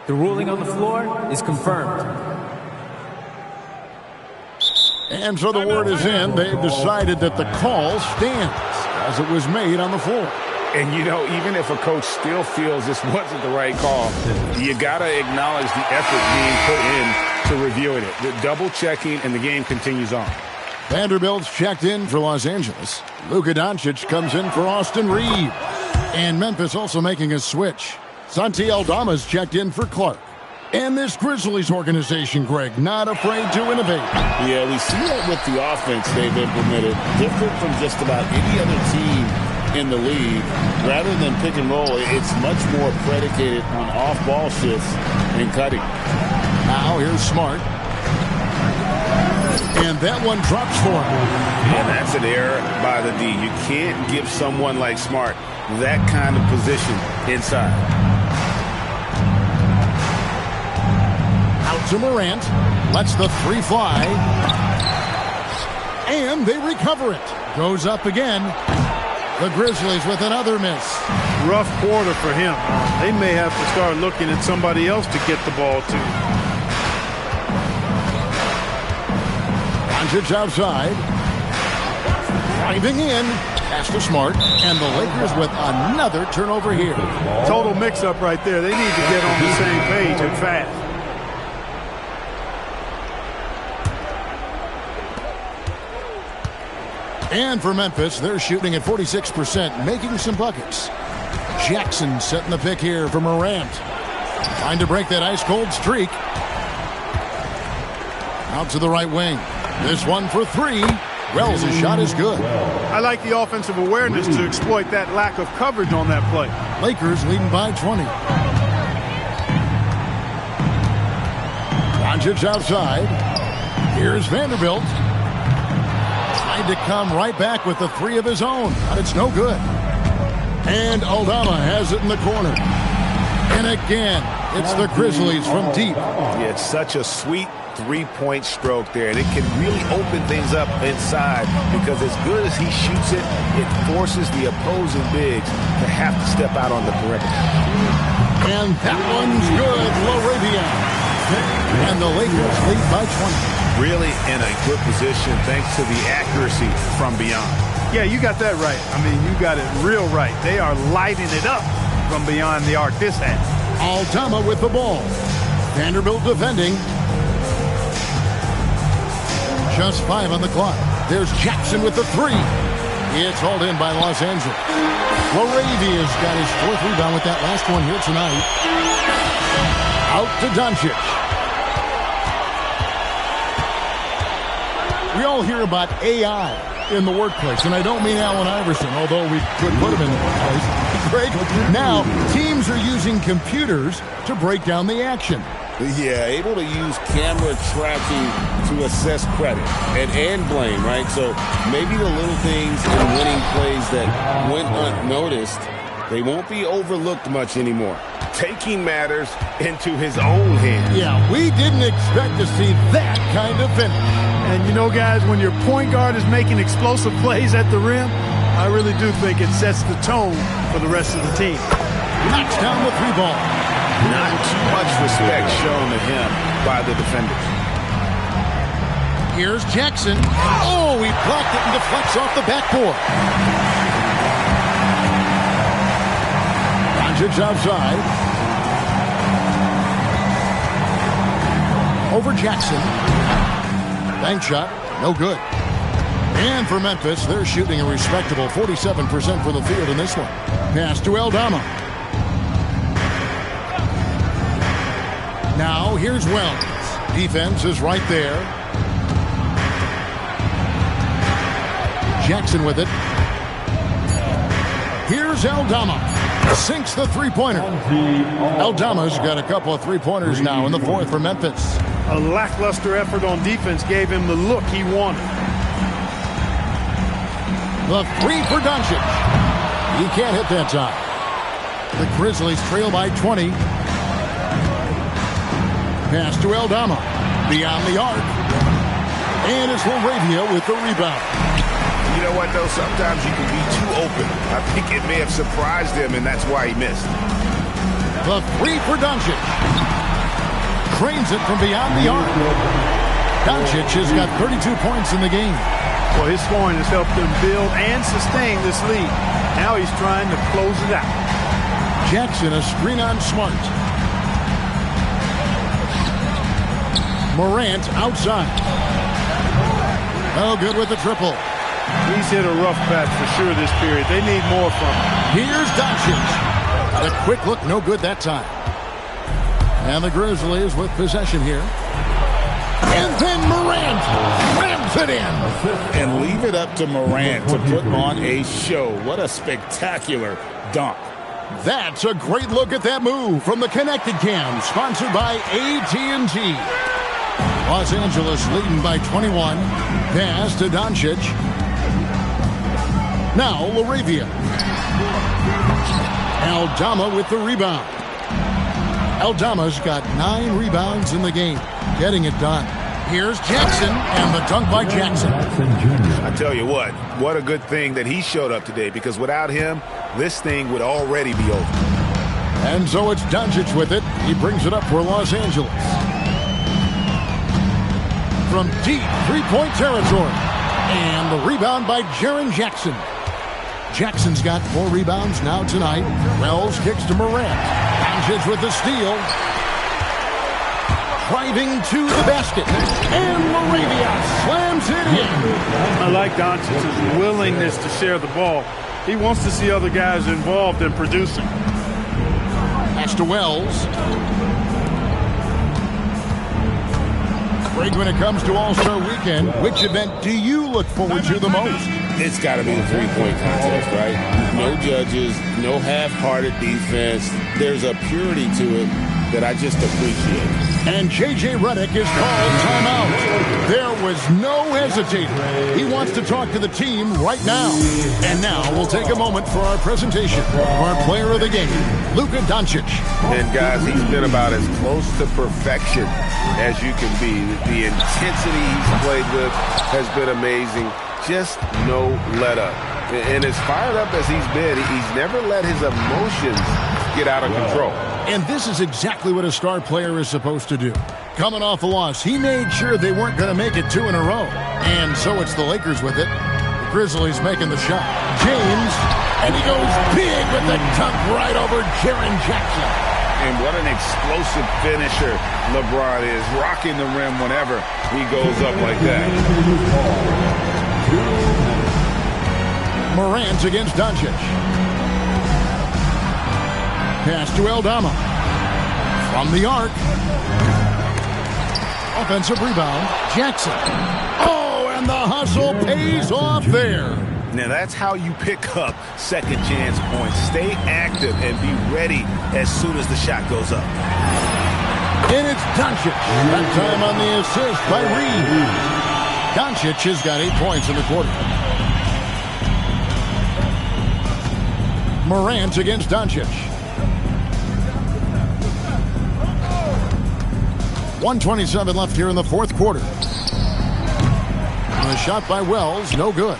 the ruling on the floor is confirmed. And so the word is in. They've decided that the call stands as it was made on the floor. And, you know, even if a coach still feels this wasn't the right call, you got to acknowledge the effort being put in to reviewing it. The double-checking, and the game continues on. Vanderbilt's checked in for Los Angeles. Luka Doncic comes in for Austin Reeves. And Memphis also making a switch. Santi Aldama's checked in for Clark. And this Grizzlies organization, Greg, not afraid to innovate. Yeah, we see that with the offense they've implemented. Different from just about any other team in the league. Rather than pick and roll, it's much more predicated on off-ball shifts and cutting. Now here's Smart. And that one drops for him. And that's an error by the D. You can't give someone like Smart that kind of position inside. Out to Morant. Lets the three fly. And they recover it. Goes up again. The Grizzlies with another miss. Rough quarter for him. They may have to start looking at somebody else to get the ball to. Doncic outside. Driving in. Pass to Smart. And the Lakers with another turnover here. Total mix-up right there. They need to get on the same page and fast. And for Memphis, they're shooting at 46%, making some buckets. Jackson setting the pick here for Morant. Trying to break that ice-cold streak. Out to the right wing. This one for three. Wells' shot is good. I like the offensive awareness to exploit that lack of coverage on that play. Lakers leading by 20. Doncic outside. Here's Vanderbilt. Tried to come right back with the three of his own, but it's no good. And Aldama has it in the corner. And again, it's the Grizzlies from deep. Yeah, it's such a sweet three-point stroke there, and it can really open things up inside because as good as he shoots it, it forces the opposing bigs to have to step out on the perimeter. And that one's good, Larabian. And the Lakers lead by 20. Really in a good position thanks to the accuracy from beyond. Yeah, you got that right. I mean, you got it real right. They are lighting it up from beyond the arc this half. Aldama with the ball. Vanderbilt defending. Just 5 on the clock. There's Jackson with the three. It's hauled in by Los Angeles. Larabia's got his fourth rebound with that last one here tonight. Out to Doncic. We all hear about AI in the workplace, and I don't mean Allen Iverson, although we could put him in the workplace. Greg, now teams are using computers to break down the action. Yeah, able to use camera tracking to assess credit and blame, right? So maybe the little things in winning plays that went unnoticed, they won't be overlooked much anymore. Taking matters into his own hands. Yeah, we didn't expect to see that kind of finish. And you know, guys, when your point guard is making explosive plays at the rim, I really do think it sets the tone for the rest of the team. Knocks down the 3 ball. Not too much respect shown to him by the defenders. Here's Jackson. Oh, he blocked it and deflects off the backboard. Doncic outside. Over Jackson. Bank shot, no good. And for Memphis, they're shooting a respectable 47% from the field in this one. Pass to Aldama. Now here's Wells. Defense is right there. Jackson with it. Here's Aldama. Sinks the 3-pointer. Aldama's got a couple of 3-pointers now in the 4th for Memphis. A lackluster effort on defense gave him the look he wanted. The 3 for Doncic. He can't hit that time. The Grizzlies trail by 20. Pass to Aldama. Beyond the arc. And it's Laravia with the rebound. You know what, though? Sometimes you can be too open. I think it may have surprised him, and that's why he missed. The 3 for Doncic. Cranes it from beyond the arc. Doncic has got 32 points in the game. Well, his scoring has helped him build and sustain this lead. Now he's trying to close it out. Jackson, a screen on Smart. Morant outside. Oh, good with the triple. He's hit a rough patch for sure this period. They need more from him. Here's Doncic. The quick look, no good that time. And the Grizzlies with possession here. And then Morant rams it in. And leave it up to Morant to put on a show. What a spectacular dunk. That's a great look at that move from the Connected Cam, sponsored by AT&T. Los Angeles leading by 21. Pass to Doncic. Now Laravia. Aldama with the rebound. Aldama's got 9 rebounds in the game, getting it done. Here's Jackson, and the dunk by Jackson. I tell you what a good thing that he showed up today, because without him, this thing would already be over. And so it's Doncic with it. He brings it up for Los Angeles. From deep 3-point territory. And the rebound by Jaren Jackson. Jackson's got 4 rebounds now tonight. Wells kicks to Morant. Doncic with the steal. Driving to the basket. And Laravia slams it in. I like Doncic's willingness to share the ball. He wants to see other guys involved in producing. Pass to Wells. Greg, when it comes to All-Star Weekend, which event do you look forward to the most? It's got to be the 3-point contest, right? No judges, no half-hearted defense. There's a purity to it that I just appreciate. And J.J. Redick is called timeout. There was no hesitating. He wants to talk to the team right now. And now we'll take a moment for our presentation. Our player of the game, Luka Doncic. And guys, he's been about as close to perfection as you can be. The intensity he's played with has been amazing. Just no let up. And as fired up as he's been, he's never let his emotions get out of control. And this is exactly what a star player is supposed to do. Coming off a loss, he made sure they weren't going to make it 2 in a row. And so it's the Lakers with it. The Grizzlies making the shot. James, and he goes big with the dunk right over Jaren Jackson. And what an explosive finisher LeBron is, rocking the rim whenever he goes up like that. Morant against Doncic. Pass to Aldama. From the arc. Offensive rebound. Jackson. Oh, and the hustle pays off there. Now that's how you pick up second chance points. Stay active and be ready as soon as the shot goes up. And it's Doncic. That time on the assist by Reed. Doncic has got 8 points in the quarter. Morant against Doncic. 1:27 left here in the 4th quarter. And a shot by Wells, no good.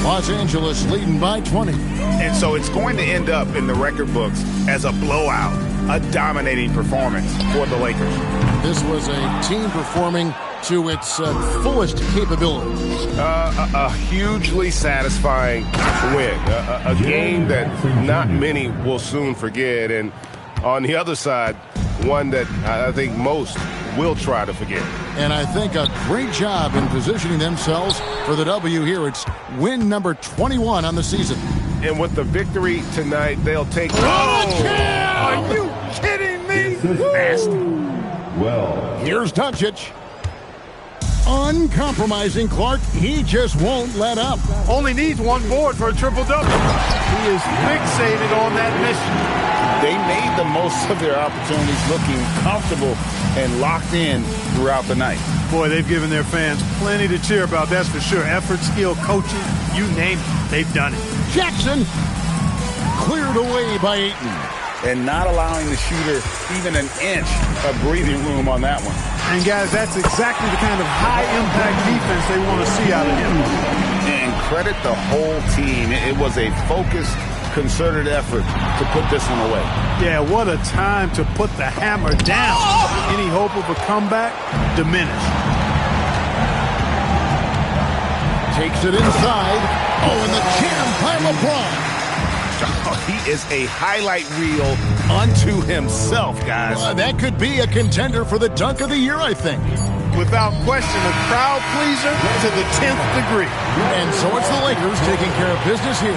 Los Angeles leading by 20. And so it's going to end up in the record books as a blowout, a dominating performance for the Lakers. This was a team performing to its fullest capability. A hugely satisfying win. A game that not many will soon forget. And on the other side, one that I think most will try to forget. And I think a great job in positioning themselves for the W here. It's win number 21 on the season. And with the victory tonight, they'll take... Are you kidding me? Nasty. Well, Here's Doncic. Uncompromising Clark. He just won't let up. Only needs one board for a triple-double. He is fixated on that mission. They made the most of their opportunities, looking comfortable and locked in throughout the night. Boy, they've given their fans plenty to cheer about, that's for sure. Effort, skill, coaching, you name it, they've done it. Jackson cleared away by Ayton. And not allowing the shooter even an inch of breathing room on that one. And guys, that's exactly the kind of high-impact defense they want to see out of him. And credit the whole team. It was a focused, concerted effort to put this one away. Yeah, what a time to put the hammer down. Any hope of a comeback diminished. Takes it inside. Oh, and the jam by LeBron. He is a highlight reel unto himself, guys. That could be a contender for the dunk of the year, I think. Without question, a crowd pleaser to the 10th degree. And so it's the Lakers taking care of business here.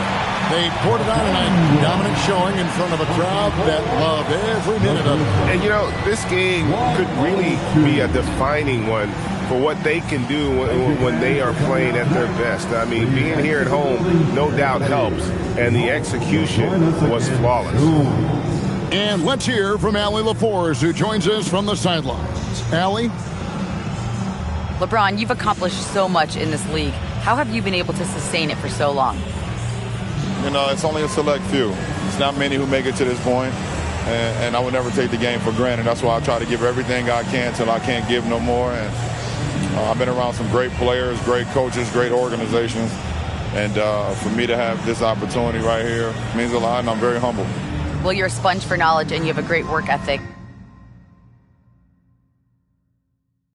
They poured it on a dominant showing in front of a crowd that loved every minute of it. And, you know, this game could really be a defining one for what they can do when they are playing at their best. I mean, being here at home no doubt helps, and the execution was flawless. And let's hear from Allie LaForce, who joins us from the sidelines. Allie? LeBron, you've accomplished so much in this league. How have you been able to sustain it for so long? You know, it's only a select few. It's not many who make it to this point, and I would never take the game for granted. That's why I try to give everything I can till I can't give no more. And I've been around some great players, great coaches, great organizations, and for me to have this opportunity right here means a lot, and I'm very humble. Well, you're a sponge for knowledge, and you have a great work ethic.